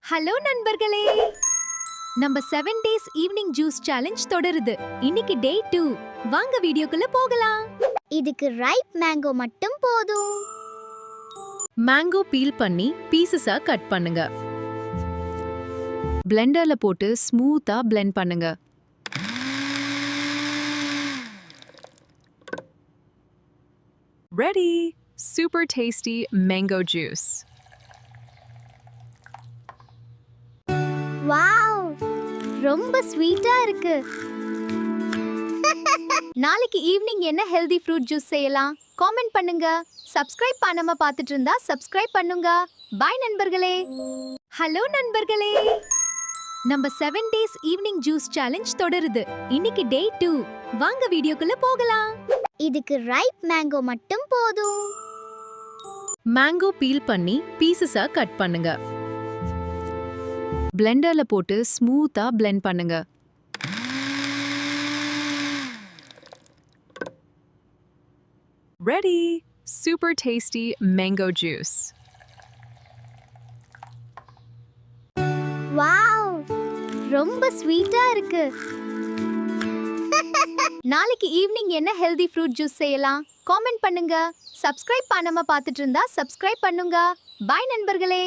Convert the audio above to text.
Hello நண்பர்களே, நம்ம 7 days evening juice challenge தொடருது. இன்னைக்கு டே 2. வாங்க வீடியோக்குள்ள போகலாம். இதுக்கு ரைப் மேங்கோ மட்டும் போதும். மேங்கோ பீல் பண்ணி பீசஸா கட் பண்ணுங்க. பிளெண்டர்ல போட்டு ஸ்மூத்தா பிளெண்ட் பண்ணுங்க. Ready! Super tasty mango juice. Wow, ரொம்ப ஸ்வீட்டா இருக்கு. நாளைக்கு ஈவினிங் என்ன ஹெல்தி ஃப்ரூட் ஜூஸ் செய்யலாம்? காமெண்ட் பண்ணுங்க. சப்ஸ்கிரைப் பண்ணாம பார்த்துட்டு இருந்தா சப்ஸ்கிரைப் பண்ணுங்க. பை நண்பர்களே. ஹலோ நண்பர்களே, நம்ம 7 டேஸ் ஈவினிங் ஜூஸ் சேலஞ்ச் தொடருது. இன்னைக்கு டே 2. வாங்க வீடியோக்குள்ள போகலாம். இதுக்கு ரைப் மேங்கோ மட்டும் போதும். மேங்கோ பீல் பண்ணி பீசஸா கட் பண்ணுங்க. பிளெண்டர்ல போட்டு ஸ்மூத்தா பிளெண்ட் பண்ணுங்க. Ready! Super tasty mango juice. Wow, ரொம்ப ஸ்வீட்டா இருக்கு. நாளைக்கு ஈவினிங் என்ன ஹெல்தி ஃப்ரூட் ஜூஸ் செய்யலாம்? காமெண்ட் பண்ணுங்க. சப்ஸ்கிரைப் பண்ணாம பார்த்துட்டு இருந்தா சப்ஸ்கிரைப் பண்ணுங்க. பை நண்பர்களே.